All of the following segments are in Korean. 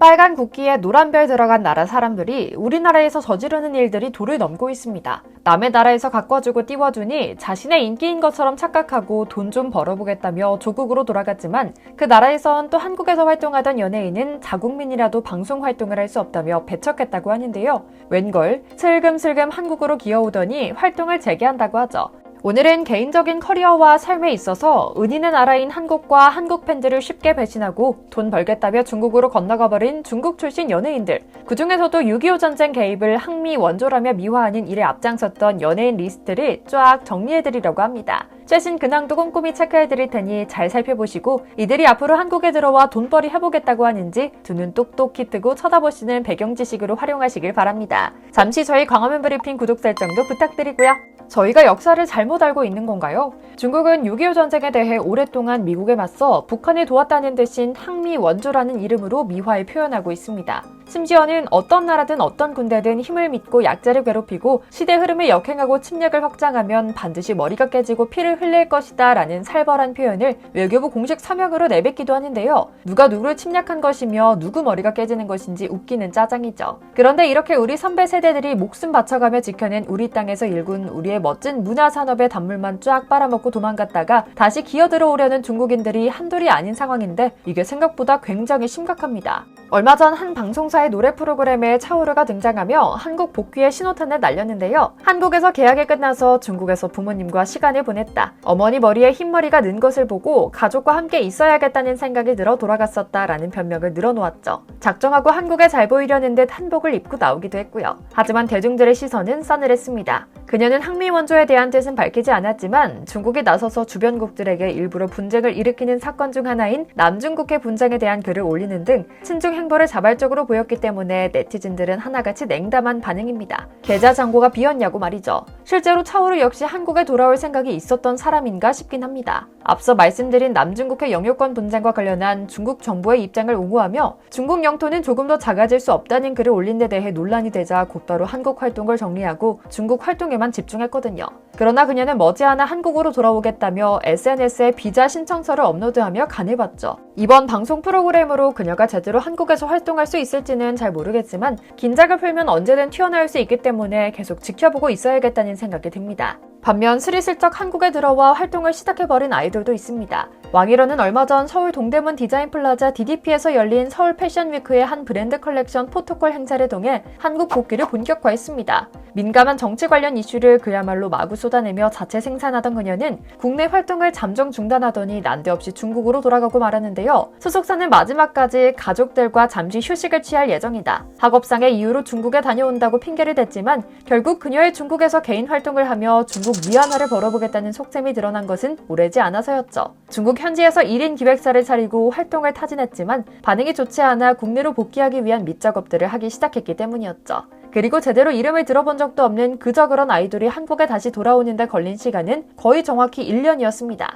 빨간 국기에 노란 별 들어간 나라 사람들이 우리나라에서 저지르는 일들이 도를 넘고 있습니다. 남의 나라에서 가꿔주고 띄워주니 자신의 인기인 것처럼 착각하고 돈 좀 벌어보겠다며 조국으로 돌아갔지만 그 나라에선 또 한국에서 활동하던 연예인은 자국민이라도 방송 활동을 할 수 없다며 배척했다고 하는데요. 웬걸 슬금슬금 한국으로 기어오더니 활동을 재개한다고 하죠. 오늘은 개인적인 커리어와 삶에 있어서 은인의 나라인 한국과 한국 팬들을 쉽게 배신하고 돈 벌겠다며 중국으로 건너가버린 중국 출신 연예인들, 그중에서도 6.25 전쟁 개입을 항미 원조라며 미화하는 일에 앞장섰던 연예인 리스트를 쫙 정리해드리려고 합니다. 최신 근황도 꼼꼼히 체크해드릴 테니 잘 살펴보시고 이들이 앞으로 한국에 들어와 돈벌이 해보겠다고 하는지 두 눈 똑똑히 뜨고 쳐다보시는 배경 지식으로 활용하시길 바랍니다. 잠시 저희 광화문 브리핑 구독 설정도 부탁드리고요. 저희가 역사를 잘못 알고 있는 건가요? 중국은 6.25 전쟁에 대해 오랫동안 미국에 맞서 북한을 도왔다는 대신 항미 원조라는 이름으로 미화에 표현하고 있습니다. 심지어는 어떤 나라든 어떤 군대든 힘을 믿고 약자를 괴롭히고 시대 흐름에 역행하고 침략을 확장하면 반드시 머리가 깨지고 피를 흘릴 것이다 라는 살벌한 표현을 외교부 공식 서명으로 내뱉기도 하는데요. 누가 누구를 침략한 것이며 누구 머리가 깨지는 것인지 웃기는 짜장이죠. 그런데 이렇게 우리 선배 세대들이 목숨 바쳐가며 지켜낸 우리 땅에서 일군 우리의 멋진 문화산업의 단물만 쫙 빨아먹고 도망갔다가 다시 기어들어오려는 중국인들이 한둘이 아닌 상황인데 이게 생각보다 굉장히 심각합니다. 얼마 전 한 방송사의 노래 프로그램에 차오르가 등장하며 한국 복귀의 신호탄을 날렸는데요. 한국에서 계약이 끝나서 중국에서 부모님과 시간을 보냈다. 어머니 머리에 흰머리가 는 것을 보고 가족과 함께 있어야겠다는 생각이 들어 돌아갔었다라는 변명을 늘어놓았죠. 작정하고 한국에 잘 보이려는 듯 한복을 입고 나오기도 했고요. 하지만 대중들의 시선은 싸늘했습니다. 그녀는 항미 원조에 대한 뜻은 밝히지 않았지만 중국이 나서서 주변국들에게 일부러 분쟁을 일으키는 사건 중 하나인 남중국해 분쟁에 대한 글을 올리는 등 친중 행보를 자발적으로 보였기 때문에 네티즌들은 하나같이 냉담한 반응입니다. 계좌 잔고가 비었냐고 말이죠. 실제로 차오르 역시 한국에 돌아올 생각이 있었던 사람인가 싶긴 합니다. 앞서 말씀드린 남중국해 영유권 분쟁과 관련한 중국 정부의 입장을 옹호하며 중국 영토는 조금 더 작아질 수 없다는 글을 올린 데 대해 논란이 되자 곧바로 한국 활동을 정리하고 중국 활동에만 집중했거든요. 그러나 그녀는 머지않아 한국으로 돌아오겠다며 SNS에 비자 신청서를 업로드하며 간을 봤죠. 이번 방송 프로그램으로 그녀가 제대로 한국에서 활동할 수 있을지는 잘 모르겠지만 긴장을 풀면 언제든 튀어나올 수 있기 때문에 계속 지켜보고 있어야겠다는 생각이 듭니다. 반면 스리슬쩍 한국에 들어와 활동을 시작해버린 아이돌도 있습니다. 왕일원은 얼마 전 서울 동대문 디자인 플라자 DDP에서 열린 서울 패션위크의 한 브랜드 컬렉션 포토콜 행사를 통해 한국 복귀를 본격화했습니다. 민감한 정치 관련 이슈를 그야말로 마구 쏟아내며 자체 생산하던 그녀는 국내 활동을 잠정 중단하더니 난데없이 중국으로 돌아가고 말았는데요. 소속사는 마지막까지 가족들과 잠시 휴식을 취할 예정이다. 학업상의 이유로 중국에 다녀온다고 핑계를 댔지만 결국 그녀의 중국에서 개인 활동을 하며 중국 위안화를 벌어보겠다는 속셈이 드러난 것은 오래지 않아서였죠. 중국 현지에서 1인 기획사를 차리고 활동을 타진했지만 반응이 좋지 않아 국내로 복귀하기 위한 밑작업들을 하기 시작했기 때문이었죠. 그리고 제대로 이름을 들어본 적도 없는 그저 그런 아이돌이 한국에 다시 돌아오는데 걸린 시간은 거의 정확히 1년이었습니다.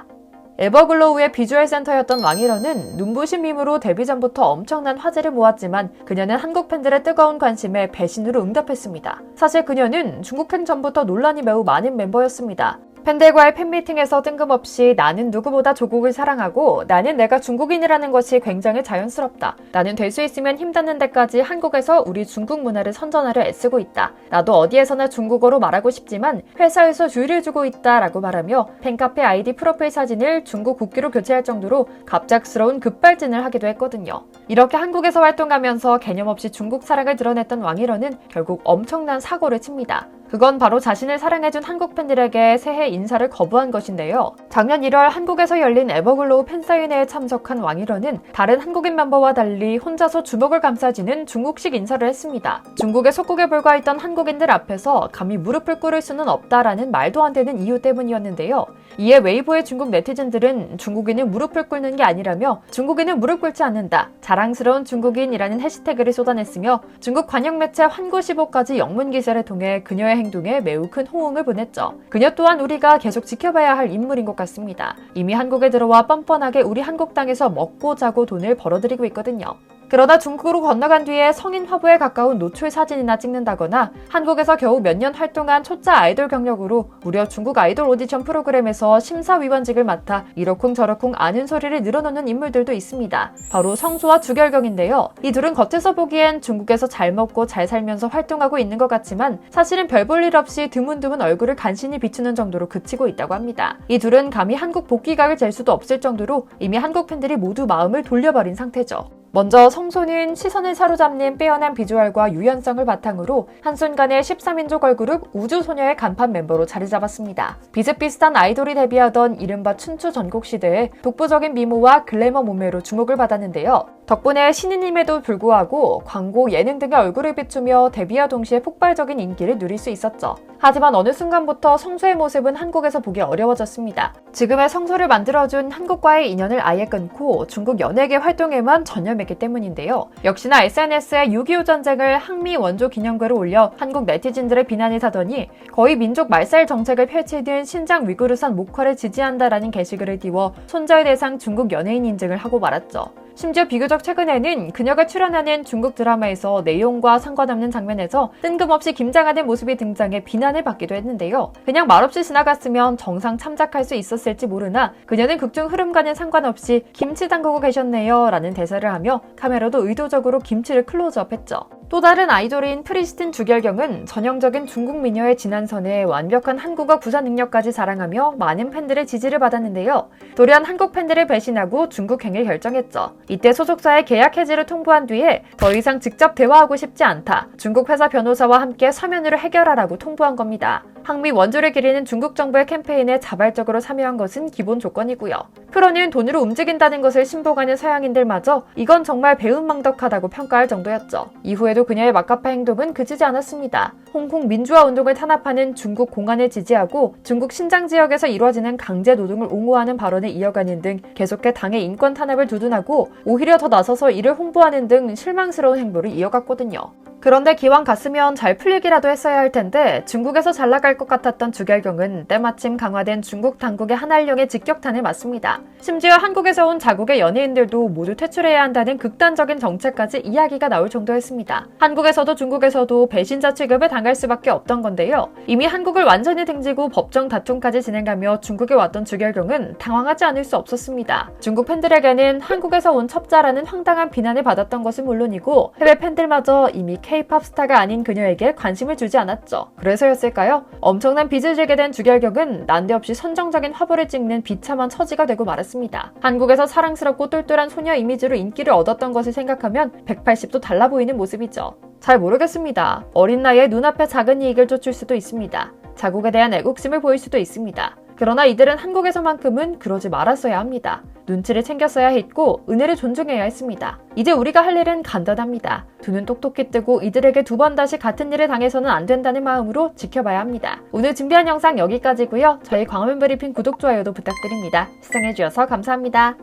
에버글로우의 비주얼 센터였던 왕일원은 눈부신 밈으로 데뷔 전부터 엄청난 화제를 모았지만 그녀는 한국 팬들의 뜨거운 관심에 배신으로 응답했습니다. 사실 그녀는 중국행 전부터 논란이 매우 많은 멤버였습니다. 팬들과의 팬미팅에서 뜬금없이 나는 누구보다 조국을 사랑하고 나는 내가 중국인이라는 것이 굉장히 자연스럽다. 나는 될 수 있으면 힘닿는 데까지 한국에서 우리 중국 문화를 선전하려 애쓰고 있다. 나도 어디에서나 중국어로 말하고 싶지만 회사에서 주의를 주고 있다 라고 말하며 팬카페 아이디 프로필 사진을 중국 국기로 교체할 정도로 갑작스러운 급발진을 하기도 했거든요. 이렇게 한국에서 활동하면서 개념 없이 중국 사랑을 드러냈던 왕일원은 결국 엄청난 사고를 칩니다. 그건 바로 자신을 사랑해준 한국 팬들에게 새해 인사를 거부한 것인데요. 작년 1월 한국에서 열린 에버글로우 팬사인회에 참석한 왕일원은 다른 한국인 멤버와 달리 혼자서 주먹을 감싸지는 중국식 인사를 했습니다. 중국의 속국에 불과했던 한국인들 앞에서 감히 무릎을 꿇을 수는 없다라는 말도 안 되는 이유 때문이었는데요. 이에 웨이보의 중국 네티즌들은 중국인은 무릎을 꿇는 게 아니라며 중국인은 무릎 꿇지 않는다. 자랑스러운 중국인이라는 해시태그를 쏟아냈으며 중국 관영 매체 환구시보까지 영문 기사를 통해 그녀의 행동에 매우 큰 호응을 보냈죠. 그녀 또한 우리가 계속 지켜봐야 할 인물인 것 같습니다. 이미 한국에 들어와 뻔뻔하게 우리 한국 땅에서 먹고 자고 돈을 벌어들이고 있거든요. 그러다 중국으로 건너간 뒤에 성인 화보에 가까운 노출 사진이나 찍는다거나 한국에서 겨우 몇 년 활동한 초짜 아이돌 경력으로 무려 중국 아이돌 오디션 프로그램에서 심사위원직을 맡아 이러쿵저러쿵 아는 소리를 늘어놓는 인물들도 있습니다. 바로 성수와 주결경인데요. 이 둘은 겉에서 보기엔 중국에서 잘 먹고 잘 살면서 활동하고 있는 것 같지만 사실은 별 볼 일 없이 드문드문 얼굴을 간신히 비추는 정도로 그치고 있다고 합니다. 이 둘은 감히 한국 복귀각을 잴 수도 없을 정도로 이미 한국 팬들이 모두 마음을 돌려버린 상태죠. 먼저 성소는 시선을 사로잡는 빼어난 비주얼과 유연성을 바탕으로 한순간에 13인조 걸그룹 우주소녀의 간판 멤버로 자리 잡았습니다. 비슷비슷한 아이돌이 데뷔하던 이른바 춘추 전국시대에 독보적인 미모와 글래머 몸매로 주목을 받았는데요. 덕분에 신인임에도 불구하고 광고, 예능 등의 얼굴을 비추며 데뷔와 동시에 폭발적인 인기를 누릴 수 있었죠. 하지만 어느 순간부터 성소의 모습은 한국에서 보기 어려워졌습니다. 지금의 성소를 만들어준 한국과의 인연을 아예 끊고 중국 연예계 활동에만 전념했기 때문인데요. 역시나 SNS에 6.25 전쟁을 항미 원조 기념글을 올려 한국 네티즌들의 비난이 사더니 거의 민족 말살 정책을 펼치던 신장 위구르산 목화를 지지한다라는 게시글을 띄워 손절 대상 중국 연예인 인증을 하고 말았죠. 심지어 비교적 최근에는 그녀가 출연하는 중국 드라마에서 내용과 상관없는 장면에서 뜬금없이 김장하는 모습이 등장해 비난을 받기도 했는데요. 그냥 말없이 지나갔으면 정상 참작할 수 있었을지 모르나 그녀는 극중 흐름과는 상관없이 김치 담그고 계셨네요 라는 대사를 하며 카메라도 의도적으로 김치를 클로즈업했죠. 또 다른 아이돌인 프리스틴 주결경은 전형적인 중국 미녀의 지난선에 완벽한 한국어 구사 능력까지 자랑하며 많은 팬들의 지지를 받았는데요. 돌연 한국 팬들을 배신하고 중국행을 결정했죠. 이때 소속사의 계약 해지를 통보한 뒤에 더 이상 직접 대화하고 싶지 않다. 중국 회사 변호사와 함께 서면으로 해결하라고 통보한 겁니다. 항미 원조를 기리는 중국 정부의 캠페인에 자발적으로 참여한 것은 기본 조건이고요. 프로는 돈으로 움직인다는 것을 신봉하는 서양인들마저 이건 정말 배은망덕하다고 평가할 정도였죠. 이후에도 그녀의 막가파 행동은 그치지 않았습니다. 홍콩 민주화 운동을 탄압하는 중국 공안을 지지하고 중국 신장 지역에서 이루어지는 강제 노동을 옹호하는 발언을 이어가는 등 계속해 당의 인권 탄압을 두둔하고 오히려 더 나서서 이를 홍보하는 등 실망스러운 행보를 이어갔거든요. 그런데 기왕 갔으면 잘 풀리기라도 했어야 할 텐데 중국에서 잘 나갈 것 같았던 주결경은 때마침 강화된 중국 당국의 한알령의 직격탄을 맞습니다. 심지어 한국에서 온 자국의 연예인들도 모두 퇴출해야 한다는 극단적인 정책까지 이야기가 나올 정도였습니다. 한국에서도 중국에서도 배신자 취급을 당할 수밖에 없던 건데요. 이미 한국을 완전히 등지고 법정 다툼까지 진행하며 중국에 왔던 주결경은 당황하지 않을 수 없었습니다. 중국 팬들에게는 한국에서 온 첩자라는 황당한 비난을 받았던 것은 물론이고 해외 팬들마저 이미 K-팝 스타가 아닌 그녀에게 관심을 주지 않았죠. 그래서였을까요? 엄청난 빚을 지게 된 주결경은 난데없이 선정적인 화보를 찍는 비참한 처지가 되고 말았습니다. 한국에서 사랑스럽고 똘똘한 소녀 이미지로 인기를 얻었던 것을 생각하면 180도 달라 보이는 모습이죠. 잘 모르겠습니다. 어린 나이에 눈앞에 작은 이익을 쫓을 수도 있습니다. 자국에 대한 애국심을 보일 수도 있습니다. 그러나 이들은 한국에서만큼은 그러지 말았어야 합니다. 눈치를 챙겼어야 했고 은혜를 존중해야 했습니다. 이제 우리가 할 일은 간단합니다. 두 눈 똑똑히 뜨고 이들에게 두 번 다시 같은 일을 당해서는 안 된다는 마음으로 지켜봐야 합니다. 오늘 준비한 영상 여기까지고요. 저희 광화문 브리핑 구독, 좋아요도 부탁드립니다. 시청해주셔서 감사합니다.